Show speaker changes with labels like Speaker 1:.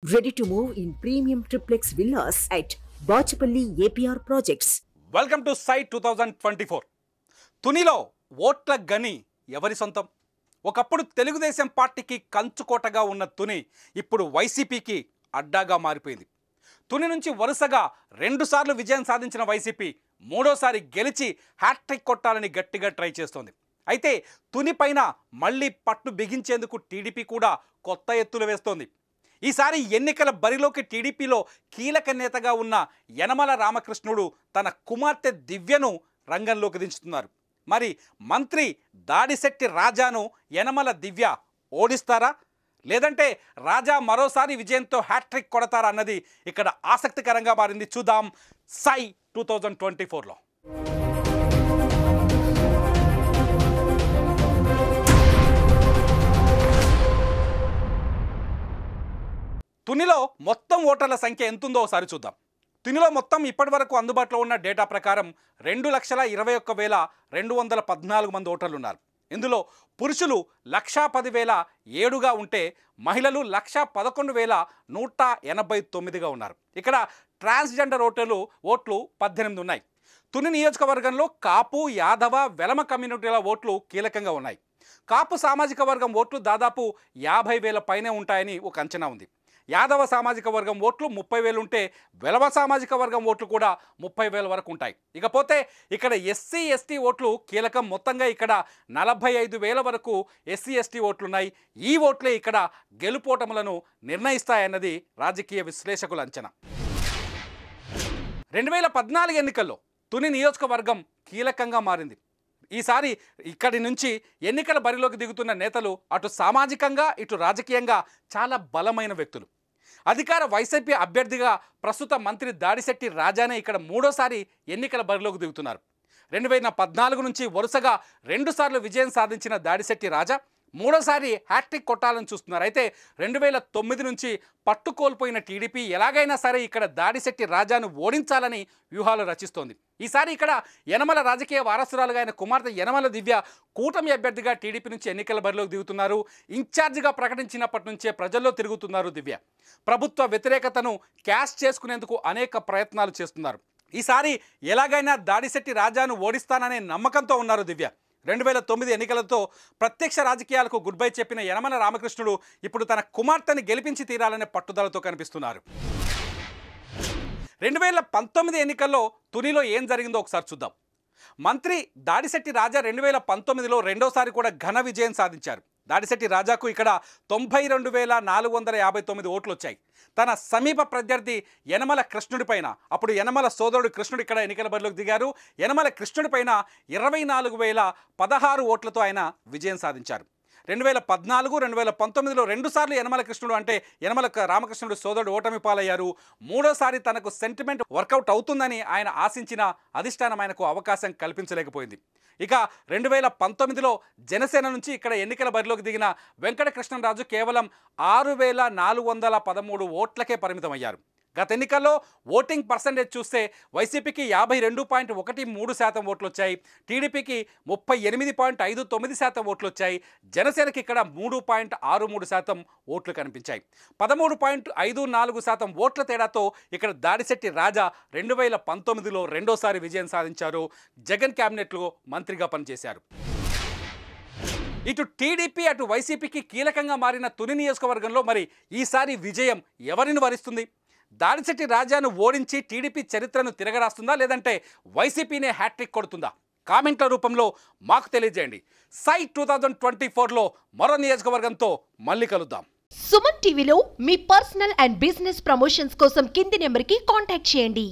Speaker 1: Ready to move in premium triplex villas at Bachapalli APR Projects.
Speaker 2: Welcome to site 2024. తునిలో ఓట్ల గని ఎవరి సొంతం? ఒకప్పుడు తెలుగుదేశం పార్టీకి కంచుకోటగా ఉన్న తుని ఇప్పుడు వైసీపీకి అడ్డాగా మారిపోయింది. తుని నుంచి వరుసగా 2 సార్లు విజయం సాధించిన వైసీపీ మూడోసారి గెలిచి హ్యాట్రిక్ కొట్టాలని గట్టిగా ట్రై చేస్తోంది. అయితే తుని పైన మళ్ళీ పట్టు బిగించేందుకు టీడీపీ కూడా కొత్త ఎత్తులు వేస్తోంది. ఈసారి ఎన్నికల బరిలోకి టీడీపీలో కీలక నేతగా ఉన్న యనమల రామకృష్ణుడు తన కుమార్తె దివ్యను రంగంలోకి దించుతున్నారు. మరి మంత్రి దాడిశెట్టి రాజాను యనమల దివ్య ఓడిస్తారా, లేదంటే రాజా మరోసారి విజయంతో హ్యాట్రిక్ కొడతారా అన్నది ఇక్కడ ఆసక్తికరంగా మారింది. చూద్దాం సై 2024లో. తునిలో మొత్తం ఓటర్ల సంఖ్య ఎంతుందో ఒకసారి చూద్దాం. తునిలో మొత్తం ఇప్పటి వరకు అందుబాటులో ఉన్న డేటా ప్రకారం 2,21,214 మంది ఓటర్లు ఉన్నారు. ఇందులో పురుషులు 1,10,007గా ఉంటే మహిళలు 1,11,189గా ఉన్నారు. ఇక్కడ ట్రాన్స్జెండర్ ఓట్లు 18 ఉన్నాయి. తుని నియోజకవర్గంలో కాపు, యాదవ, వెలమ కమ్యూనిటీల ఓట్లు కీలకంగా ఉన్నాయి. కాపు సామాజిక వర్గం ఓట్లు దాదాపు 50,000 పైనే ఉంటాయని ఒక అంచనా ఉంది. యాదవ సామాజిక వర్గం ఓట్లు 30,000 ఉంటే వెలమ సామాజిక వర్గం ఓట్లు కూడా 30,000 వరకు ఉంటాయి. ఇకపోతే ఇక్కడ ఎస్సీ ఎస్టీ ఓట్లు కీలకం. మొత్తంగా ఇక్కడ 45,000 వరకు ఎస్సీ ఎస్టీ ఓట్లున్నాయి. ఈ ఓట్లే ఇక్కడ గెలుపోటములను నిర్ణయిస్తాయన్నది రాజకీయ విశ్లేషకుల అంచనా. 2014 ఎన్నికల్లో తుని నియోజకవర్గం కీలకంగా మారింది. ఈసారి ఇక్కడి నుంచి ఎన్నికల బరిలోకి దిగుతున్న నేతలు అటు సామాజికంగా ఇటు రాజకీయంగా చాలా బలమైన వ్యక్తులు. అధికార వైసీపీ అభ్యర్థిగా ప్రస్తుత మంత్రి దాడిశెట్టి రాజానే ఇక్కడ మూడోసారి ఎన్నికల బరిలోకి దిగుతున్నారు. 2014 నుంచి వరుసగా 2 సార్లు విజయం సాధించిన దాడిశెట్టి రాజా మూడోసారి హ్యాట్రిక్ కొట్టాలని చూస్తున్నారు. అయితే 2009 నుంచి పట్టు కోల్పోయిన టీడీపీ ఎలాగైనా సరే ఇక్కడ దాడిశెట్టి రాజాను ఓడించాలని వ్యూహాలు రచిస్తోంది. ఈసారి ఇక్కడ యనమల రాజకీయ వారసురాలుగా ఆయన కుమార్తె యనమల దివ్య కూటమి అభ్యర్థిగా టీడీపీ నుంచి ఎన్నికల బరిలోకి దిగుతున్నారు. ఇన్ఛార్జిగా ప్రకటించినప్పటి నుంచే ప్రజల్లో తిరుగుతున్నారు దివ్య. ప్రభుత్వ వ్యతిరేకతను క్యాష్ చేసుకునేందుకు అనేక ప్రయత్నాలు చేస్తున్నారు. ఈసారి ఎలాగైనా దాడిశెట్టి రాజాను ఓడిస్తాననే నమ్మకంతో ఉన్నారు దివ్య. 2009 ఎన్నికలతో ప్రత్యక్ష రాజకీయాలకు గుడ్ బై చెప్పిన యనమల రామకృష్ణుడు ఇప్పుడు తన కుమార్తెని గెలిపించి తీరాలనే పట్టుదలతో కనిపిస్తున్నారు. 2019 ఎన్నికల్లో తునిలో ఏం జరిగిందో ఒకసారి చూద్దాం. మంత్రి దాడిశెట్టి రాజా 2019లో రెండోసారి కూడా ఘన విజయం సాధించారు. దాడిశెట్టి రాజాకు ఇక్కడ 92,459 ఓట్లు వచ్చాయి. తన సమీప ప్రత్యర్థి యనమల కృష్ణుడి పైన, అప్పుడు యనమల సోదరుడు కృష్ణుడు ఇక్కడ ఎన్నికల బరిలోకి దిగారు. యనమల కృష్ణుడి పైన 24,016 ఓట్లతో ఆయన విజయం సాధించారు. 2014, 2019లో 2 సార్లు యనమల కృష్ణుడు అంటే యనమల రామకృష్ణుడు సోదరుడు ఓటమి పాలయ్యారు. మూడోసారి తనకు సెంటిమెంట్ వర్కౌట్ అవుతుందని ఆయన ఆశించిన అధిష్టానం ఆయనకు అవకాశం కల్పించలేకపోయింది. ఇక 2019లో జనసేన నుంచి ఇక్కడ ఎన్నికల బరిలోకి దిగిన వెంకటకృష్ణరాజు కేవలం 6,413 ఓట్లకే పరిమితమయ్యారు. గత ఎన్నికల్లో ఓటింగ్ పర్సంటేజ్ చూస్తే వైసీపీకి 52.13% ఓట్లు వచ్చాయి, టీడీపీకి 38.59% ఓట్లు వచ్చాయి, జనసేనకి ఇక్కడ 3.63% ఓట్లు కనిపించాయి. 13.54% ఓట్ల తేడాతో ఇక్కడ దాడిశెట్టి రాజా 2019లో రెండోసారి విజయం సాధించారు. జగన్ క్యాబినెట్లో మంత్రిగా పనిచేశారు. ఇటు టీడీపీ అటు వైసీపీకి కీలకంగా మారిన తుని నియోజకవర్గంలో మరి ఈసారి విజయం ఎవరిని వరిస్తుంది? దాడిశెట్టి రాజాను ఓడించి టీడీపీ చరిత్రను తిరగరాస్తుందా, లేదంటే వైసీపీనే హ్యాట్రిక్ కొడుతుందా? కామెంట్ల రూపంలో మాకు తెలియజేయండి. సై 2024లో మరో నియోజకవర్గంతో మళ్ళీ కలుద్దాం.
Speaker 3: సుమన్ టీవీలో మీ పర్సనల్ అండ్ బిజినెస్ ప్రమోషన్స్ కోసం కింది నెంబర్కి కాంటాక్ట్ చేయండి.